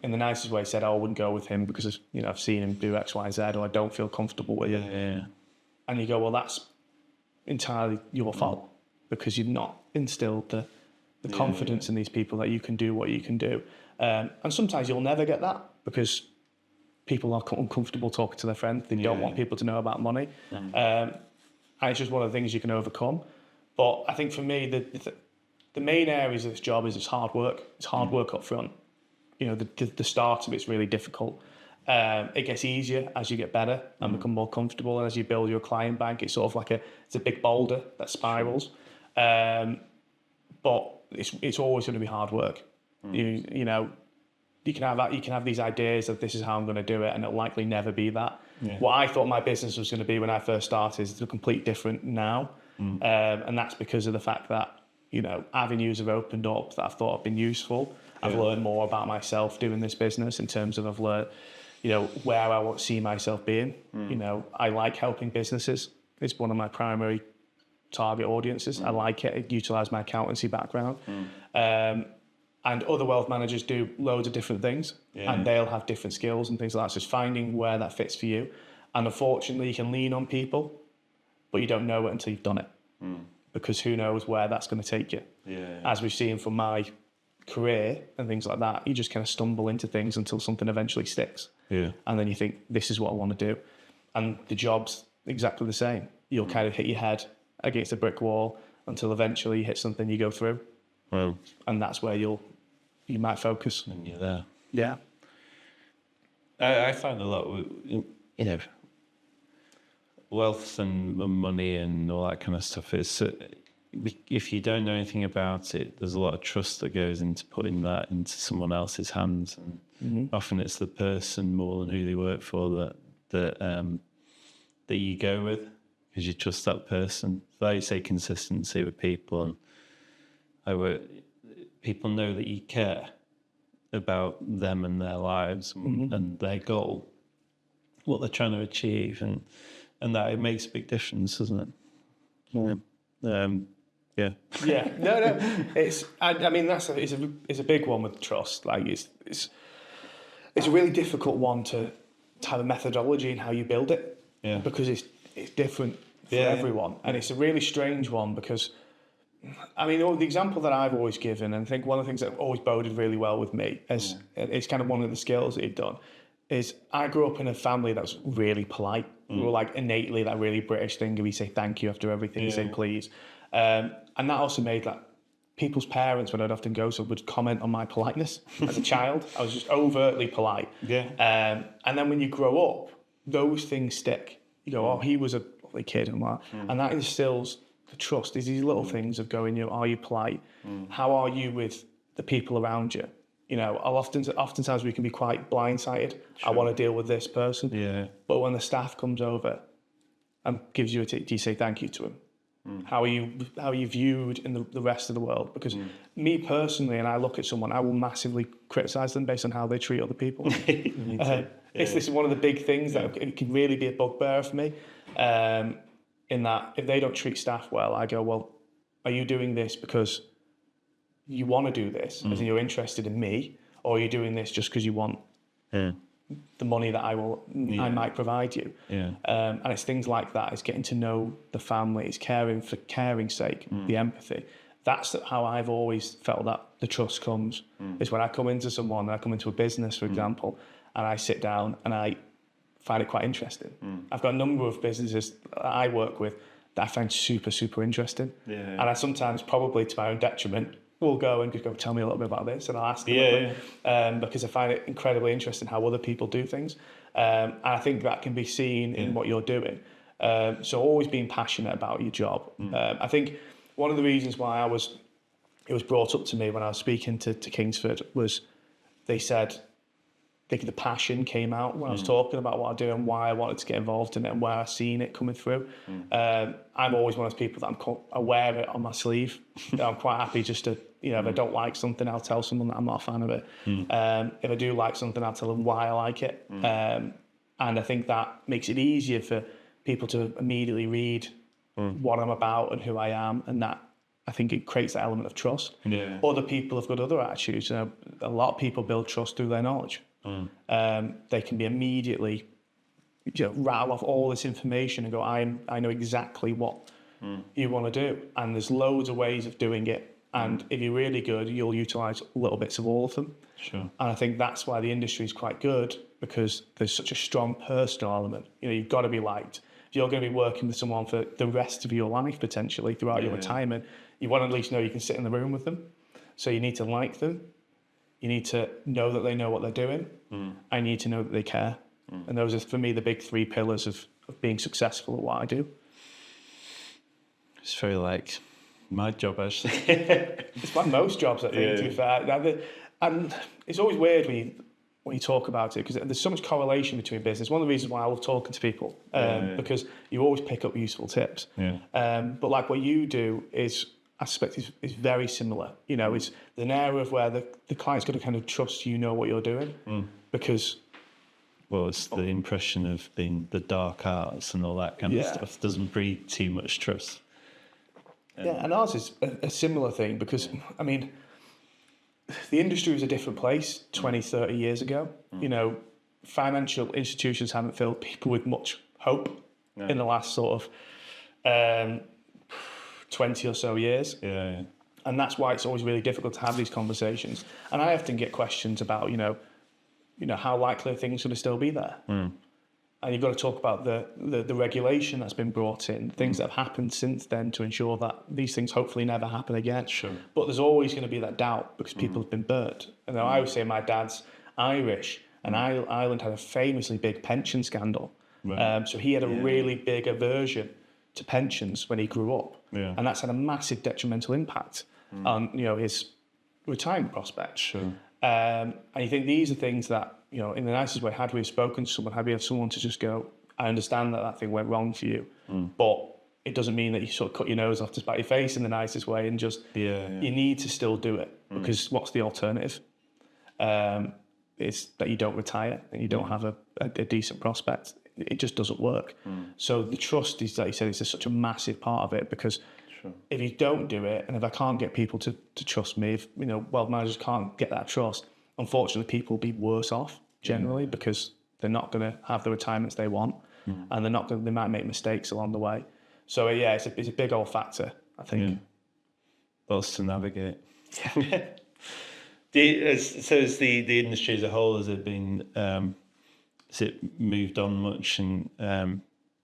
in the nicest way, said, I wouldn't go with him because I've seen him do X, Y, Z, or I don't feel comfortable with him. And you go, well, that's entirely your fault because you've not instilled the confidence in these people that you can do what you can do. And sometimes you'll never get that because people are uncomfortable talking to their friends. They don't want people to know about money. And it's just one of the things you can overcome. But I think for me, the main areas of this job is it's hard work. It's hard work up front. The start of it's really difficult. It gets easier as you get better and become more comfortable. And as you build your client bank, it's sort of like it's a big boulder that spirals. But it's always going to be hard work. You can have these ideas of this is how I'm going to do it, and it'll likely never be that. What I thought my business was going to be when I first started is complete different now, and that's because of the fact that avenues have opened up that I've thought have been useful. I've learned more about myself doing this business in terms of I've learned where I want to see myself being. I like helping businesses. It's one of my primary target audiences. I like it. I utilise my accountancy background. And other wealth managers do loads of different things and they'll have different skills and things like that. So it's finding where that fits for you. And unfortunately, you can lean on people, but you don't know it until you've done it. Because who knows where that's going to take you. As we've seen from my career and things like that, you just kind of stumble into things until something eventually sticks. And then you think, this is what I want to do. And the job's exactly the same. You'll kind of hit your head against a brick wall until eventually you hit something you go through. And that's where you might focus. And you're there. Yeah. I find a lot wealth and money and all that kind of stuff is if you don't know anything about it, there's a lot of trust that goes into putting that into someone else's hands, and often it's the person more than who they work for that you go with, because you trust that person. Like you say, consistency with people, and people know that you care about them and their lives and their goal, what they're trying to achieve, and that it makes a big difference, doesn't it? Yeah. Yeah. No. I mean, it's a big one with trust. Like it's a really difficult one to have a methodology in how you build it. Yeah. Because it's different for everyone, and it's a really strange one because, I mean, the example that I've always given, and I think one of the things that always boded really well with me, as it's kind of one of the skills that you've done, is I grew up in a family that was really polite. We were like innately that really British thing where we say thank you after everything, you say please. And that also made that people's parents, when I'd often go to, would comment on my politeness as a child. I was just overtly polite. Yeah. And then when you grow up, those things stick. You go, oh, he was a lovely kid, and that instills the trust. Is these little things of going, are you polite? How are you with the people around you? Oftentimes we can be quite blindsided. Sure. I want to deal with this person. Yeah. But when the staff comes over and gives you do you say thank you to him? How are you viewed in the rest of the world? Because me personally, and I look at someone, I will massively criticise them based on how they treat other people. This is one of the big things that it can really be a bugbear for me. In that, if they don't treat staff well, I go, well, are you doing this because you want to do this, as in you're interested in me, or are you doing this just because you want the money that I might provide you? Yeah. And it's things like that. It's getting to know the family. It's caring for caring's sake, the empathy. That's how I've always felt that the trust comes. Is when I come into someone, and I come into a business, for example, and I sit down and I find it quite interesting. I've got a number of businesses that I work with that I find super, super interesting. Yeah. And I sometimes, probably to my own detriment, will go and just go, tell me a little bit about this, and I'll ask them because I find it incredibly interesting how other people do things. And I think that can be seen in what you're doing. So always being passionate about your job. I think one of the reasons why it was brought up to me when I was speaking to Kingsford was they said, the passion came out when I was talking about what I do and why I wanted to get involved in it and where I've seen it coming through. I'm always one of those people that I wear it on my sleeve. I'm quite happy just to, if I don't like something, I'll tell someone that I'm not a fan of it. If I do like something, I'll tell them why I like it. And I think that makes it easier for people to immediately read what I'm about and who I am, and that I think it creates that element of trust. Yeah. Other people have got other attitudes. A lot of people build trust through their knowledge. They can be immediately rattle off all this information and go, I know exactly what you want to do, and there's loads of ways of doing it, and if you're really good, you'll utilise little bits of all of them. Sure. And I think that's why the industry is quite good, because there's such a strong personal element. You've got to be liked. If you're going to be working with someone for the rest of your life, potentially throughout your retirement, you want to at least know you can sit in the room with them. So you need to like them. You need to know that they know what they're doing. I need to know that they care. And those are, for me, the big 3 pillars of being successful at what I do. It's very like my job, actually. It's like most jobs, I think, to be fair. And it's always weird when you talk about it, because there's so much correlation between business. One of the reasons why I love talking to people, because you always pick up useful tips. But like what you do is, I suspect is very similar. It's an area of where the client's got to kind of trust what you're doing, because... Well, it's the impression of being the dark arts and all that kind of stuff. Doesn't breed too much trust. And ours is a similar thing, because, I mean, the industry was a different place 20, 30 years ago. Financial institutions haven't filled people with much hope in the last sort of 20 or so years. And that's why it's always really difficult to have these conversations. And I often get questions about, how likely are things going to still be there? And you've got to talk about the regulation that's been brought in, things that have happened since then to ensure that these things hopefully never happen again. Sure. But there's always going to be that doubt because people have been burnt. And I always say my dad's Irish, and Ireland had a famously big pension scandal. Right. So he had a really big aversion to pensions when he grew up, and that's had a massive detrimental impact on his retirement prospects. Sure. And you think these are things that in the nicest way, had we spoken to someone, had we had someone to just go, I understand that thing went wrong for you, but it doesn't mean that you sort of cut your nose off to spite your face in the nicest way, and just you need to still do it, because what's the alternative? Is that you don't retire and you don't have a decent prospect. It just doesn't work. So the trust is, like you said, is such a massive part of it, because if you don't do it, and if I can't get people to trust me, if wealth managers can't get that trust, unfortunately people will be worse off generally, because they're not going to have the retirements they want, and they might make mistakes along the way. So it's a big old factor, I think. Lots to navigate. Has the industry as a whole, has it been, has it moved on much? And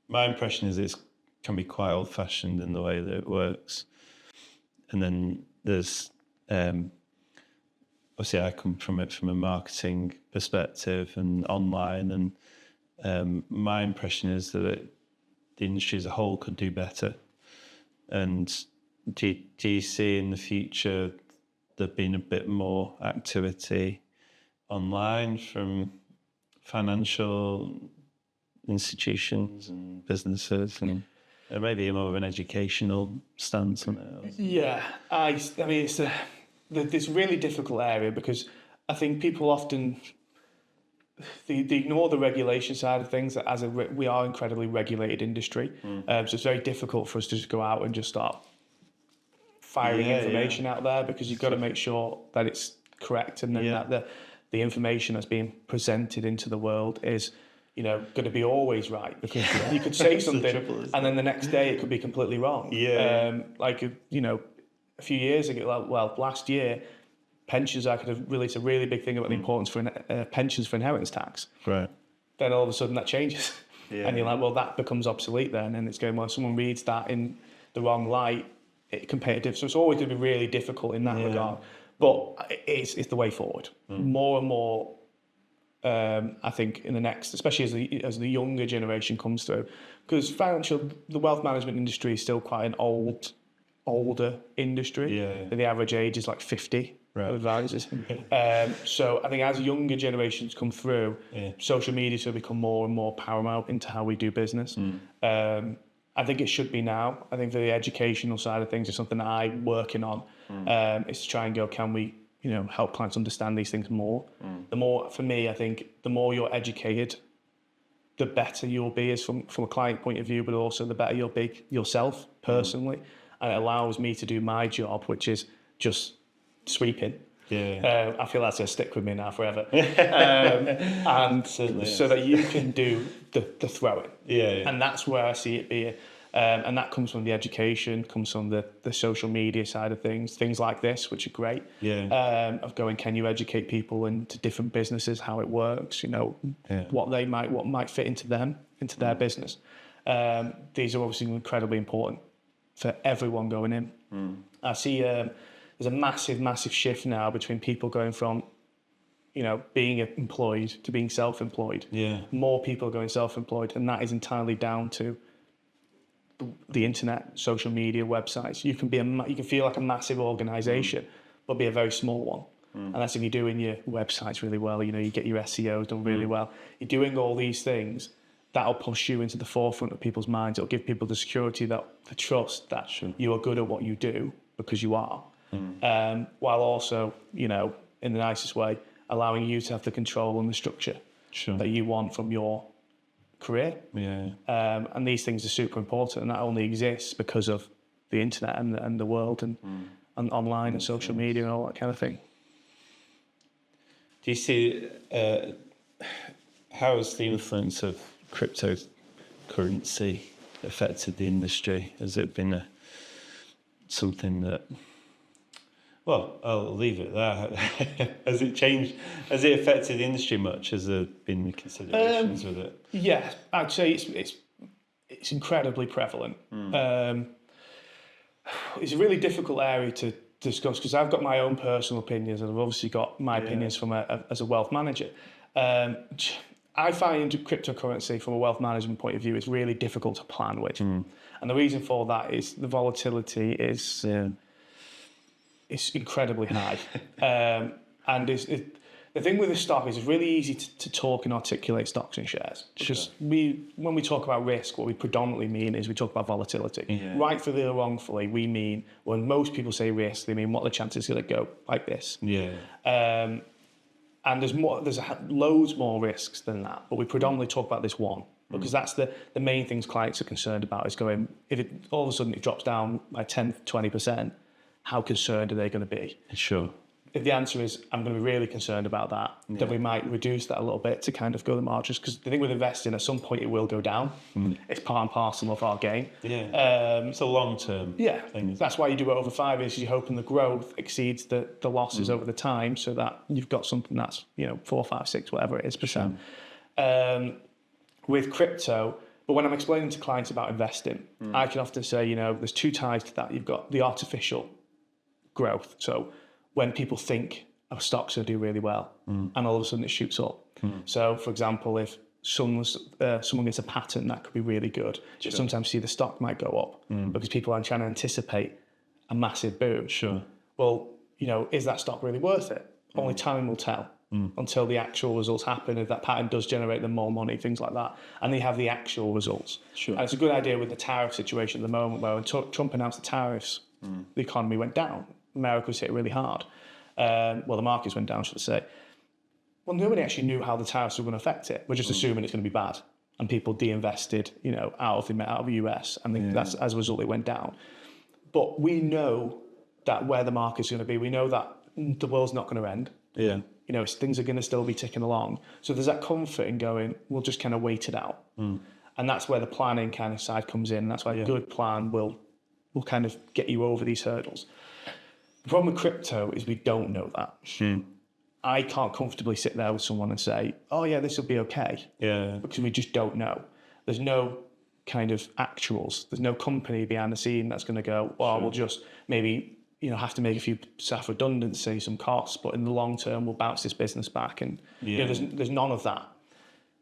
my impression is it can be quite old fashioned in the way that it works. And then there's obviously I come from it from a marketing perspective and online, and my impression is that the industry as a whole could do better. And do you see in the future there being a bit more activity online from financial institutions and businesses, and maybe more of an educational stance on it? Yeah, I mean, it's this really difficult area, because I think people often they ignore the regulation side of things. That we are an incredibly regulated industry, so it's very difficult for us to just go out and just start firing information out there, because you've got to make sure that it's correct, and then that the information that's being presented into the world is going to be always right, because you could say something and then the next day it could be completely wrong. Like a few years ago, last year, pensions I could have released a really big thing about the importance for pensions for inheritance tax. Right. Then all of a sudden that changes, and you're like, well, that becomes obsolete then, and it's going, well, if someone reads that in the wrong light, it can pay a difference. So it's always going to be really difficult in that regard, but it's the way forward. More and more, I think in the next, especially as the younger generation comes through, because the wealth management industry is still quite an older industry. The average age is like 50 advisors. So I think as younger generations come through, social media will become more and more paramount into how we do business. I think it should be now. I think for the educational side of things is something that I'm working on, is to try and go, can we help clients understand these things more? The more, for me, I think the more you're educated, the better you'll be as from a client point of view, but also the better you'll be yourself personally. And it allows me to do my job, which is just sweeping. I feel that's going to stick with me now forever. And so that you can do the throwing. And that's where I see it being. And that comes from the education, comes from the social media side of things like this, which are great. Of going, can you educate people into different businesses, how it works, what might fit into their business. These are obviously incredibly important for everyone going in. I see there's a massive shift now between people going from being employed to being self-employed. More people are going self-employed, and that is entirely down to the internet, social media, websites. You can feel like a massive organization, but be a very small one. And that's if you're doing your websites really well, you get your SEO done really well. You're doing all these things, that'll push you into the forefront of people's minds. It'll give people the security, the trust that you are good at what you do, because you are. While also, in the nicest way, allowing you to have the control and the structure that you want from your career. And these things are super important, and that only exists because of the internet and the world and online and social media and all that kind of thing. Do you see how has the influence of cryptocurrency affected the industry? Has it been something that... Well, I'll leave it there. Has it changed? Has it affected the industry much? Has there been considerations with it? Yeah, I'd say it's incredibly prevalent. It's a really difficult area to discuss, because I've got my own personal opinions, and I've obviously got my opinions from as a wealth manager. I find cryptocurrency from a wealth management point of view is really difficult to plan with. And the reason for that is the volatility is it's incredibly high. And the thing with the stock is it's really easy to talk and articulate stocks and shares. It's just when we talk about risk, what we predominantly mean is we talk about volatility. Yeah. Rightfully or wrongfully, we mean when most people say risk, they mean what the chances are going to go like this. Yeah. And there's loads more risks than that, but we predominantly talk about this one because that's the main things clients are concerned about is going, if it all of a sudden it drops down by 10, 20%, how concerned are they going to be? Sure. If the answer is, I'm going to be really concerned about that, then we might reduce that a little bit to kind of go the margins. Because the thing with investing, at some point it will go down. It's part and parcel of our game. Yeah. It's a long-term thing. That's why you do it over 5 years. You're hoping the growth exceeds the losses over the time so that you've got something that's, 4, 5, 6, whatever it is percent. With crypto, but when I'm explaining to clients about investing, I can often say, there's 2 ties to that. You've got the artificial growth. So when people think a stock's going to do really well and all of a sudden it shoots up. So, for example, if someone gets a patent that could be really good, you sometimes see the stock might go up because people are trying to anticipate a massive boom. Sure. Well, is that stock really worth it? Only time will tell until the actual results happen. If that patent does generate them more money, things like that, and they have the actual results. Sure. And it's a good idea with the tariff situation at the moment where when Trump announced the tariffs, the economy went down. America was hit really hard. The markets went down, should I say. Well, nobody actually knew how the tariffs were going to affect it. We're just assuming it's going to be bad. And people de-invested, out of the US. And that's, as a result, it went down. But we know that where the market's going to be, we know that the world's not going to end. Yeah. Things are going to still be ticking along. So there's that comfort in going, we'll just kind of wait it out. And that's where the planning kind of side comes in. And that's why a good plan will kind of get you over these hurdles. The problem with crypto is we don't know that. I can't comfortably sit there with someone and say, oh yeah, this will be okay. Yeah. Because we just don't know. There's no kind of actuals. There's no company behind the scene that's going to go, we'll just maybe, have to make a few staff redundancy, some costs, but in the long term, we'll bounce this business back. And there's none of that.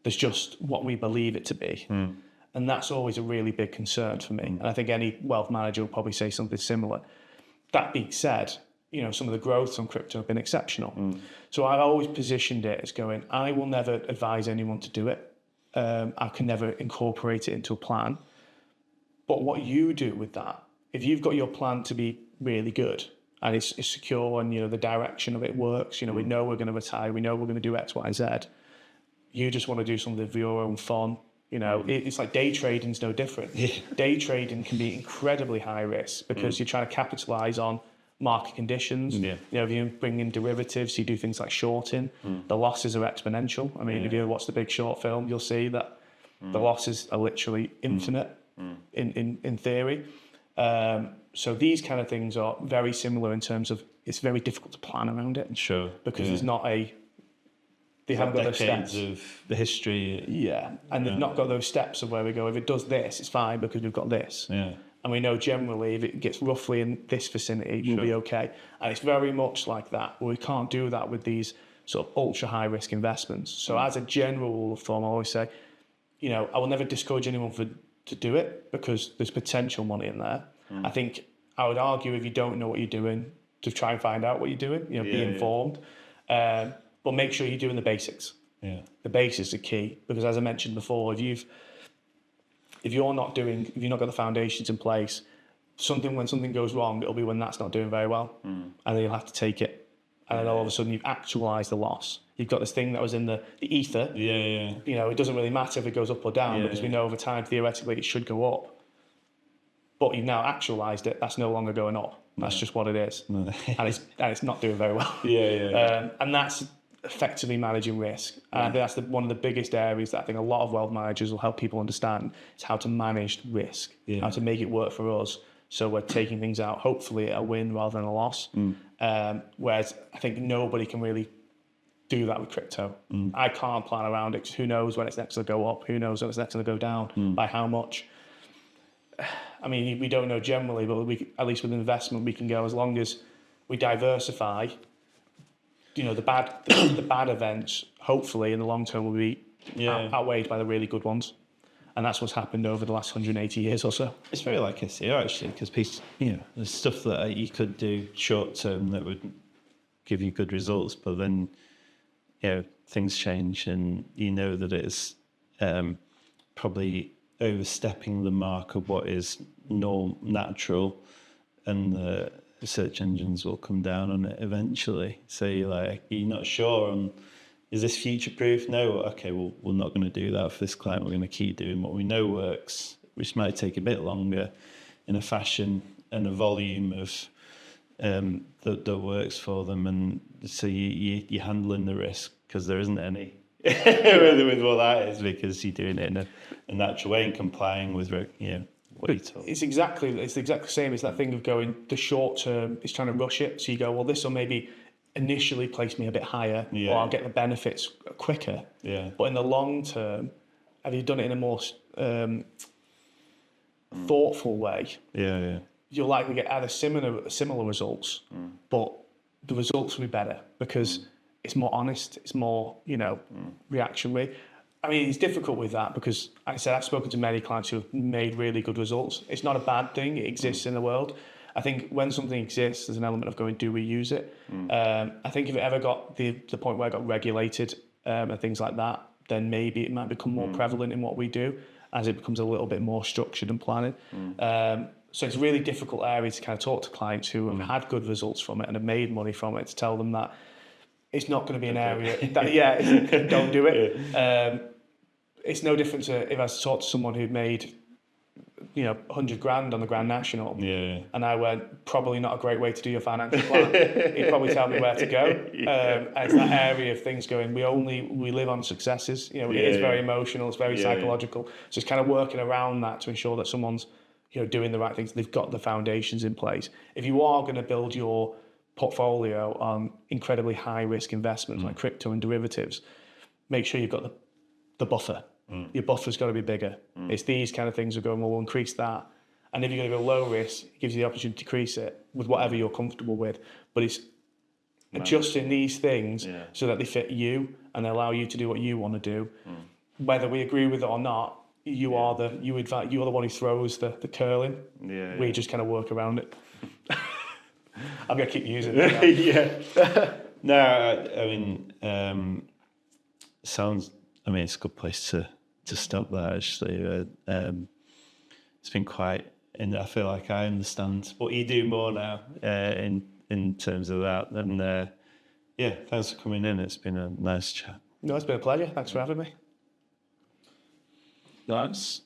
There's just what we believe it to be. And that's always a really big concern for me. And I think any wealth manager will probably say something similar. That being said, some of the growths on crypto have been exceptional. So I've always positioned it as going, I will never advise anyone to do it. I can never incorporate it into a plan. But what you do with that, if you've got your plan to be really good and it's secure and, the direction of it works, we know we're going to retire, we know we're going to do X, Y, Z. You just want to do something for your own fun. It's like day trading is no different. Day trading can be incredibly high risk because you're trying to capitalize on market conditions. If you bring in derivatives, you do things like shorting, the losses are exponential. I mean, if you watch the Big Short film, you'll see that the losses are literally infinite in theory. So these kind of things are very similar in terms of it's very difficult to plan around it. Sure. Because there's not they haven't got those steps of the history. And they've not got those steps of where we go, if it does this, it's fine because we've got this. And we know generally if it gets roughly in this vicinity, we'll be okay. And it's very much like that. But we can't do that with these sort of ultra high risk investments. So as a general rule of thumb, I always say, I will never discourage anyone to do it because there's potential money in there. I think I would argue if you don't know what you're doing, to try and find out what you're doing, be informed. But make sure you're doing the basics. The basics are key because, as I mentioned before, if you've not got the foundations in place, when something goes wrong, it'll be when that's not doing very well, and then you'll have to take it, and then all of a sudden you've actualized the loss. You've got this thing that was in the ether. It doesn't really matter if it goes up or down because we know over time theoretically it should go up, but you've now actualized it. That's no longer going up. That's just what it is, and it's not doing very well. And that's effectively managing risk. And I think that's one of the biggest areas that I think a lot of wealth managers will help people understand is how to manage risk, how to make it work for us. So we're taking things out, hopefully at a win rather than a loss. Whereas I think nobody can really do that with crypto. I can't plan around it because who knows when it's next going to go up, who knows when it's next going to go down, by how much. I mean, we don't know generally, but at least with investment, we can go as long as we diversify. The bad events, hopefully in the long term, will be outweighed by the really good ones. And that's what's happened over the last 180 years or so. It's very like SEO actually, because there's stuff that you could do short term that would give you good results, but then things change, and that it's probably overstepping the mark of what is natural, and the search engines will come down on it eventually. So you're not sure on, is this future proof? No, okay, well, we're not going to do that for this client. We're going to keep doing what we know works, which might take a bit longer, in a fashion and a volume of that works for them. And so you're handling the risk, because there isn't any with what that is, because you're doing it in a natural way and complying with what you're told. It's exactly the same. It's that thing of going, the short term is trying to rush it. So you go, well, this will maybe initially place me a bit higher, or I'll get the benefits quicker. Yeah. But in the long term, have you done it in a more thoughtful way? Yeah. You'll likely get either similar results, but the results will be better because it's more honest. It's more reactionary. I mean, it's difficult with that because, like I said, I've spoken to many clients who have made really good results. It's not a bad thing. It exists in the world. I think when something exists, there's an element of going, do we use it? I think if it ever got the point where it got regulated and things like that, then maybe it might become more prevalent in what we do as it becomes a little bit more structured and planning. So it's a really difficult area to kind of talk to clients who have had good results from it and have made money from it, to tell them that it's not going to be an area that, don't do it. It's no different to if I was to talk to someone who'd made 100 grand on the Grand National, and I went, probably not a great way to do your financial plan. He'd probably tell me where to go. And it's that area of things going, we live on successes. It is very emotional, it's very psychological. So it's kind of working around that to ensure that someone's doing the right things. They've got the foundations in place. If you are going to build your portfolio on incredibly high risk investments like crypto and derivatives, make sure you've got the buffer. Your buffer's got to be bigger. It's these kind of things are going, well, we'll increase that. And if you're going to go low risk, it gives you the opportunity to decrease it with whatever you're comfortable with. But it's adjusting these things so that they fit you and they allow you to do what you want to do. Whether we agree with it or not, you are the one who throws the curling. We just kind of work around it. I'm going to keep using it. No, I mean, sounds. I mean, it's a good place to stop there, actually. It's been quite, and I feel like I understand what you do more now in terms of that. And thanks for coming in. It's been a nice chat. No, it's been a pleasure. Thanks for having me. Nice.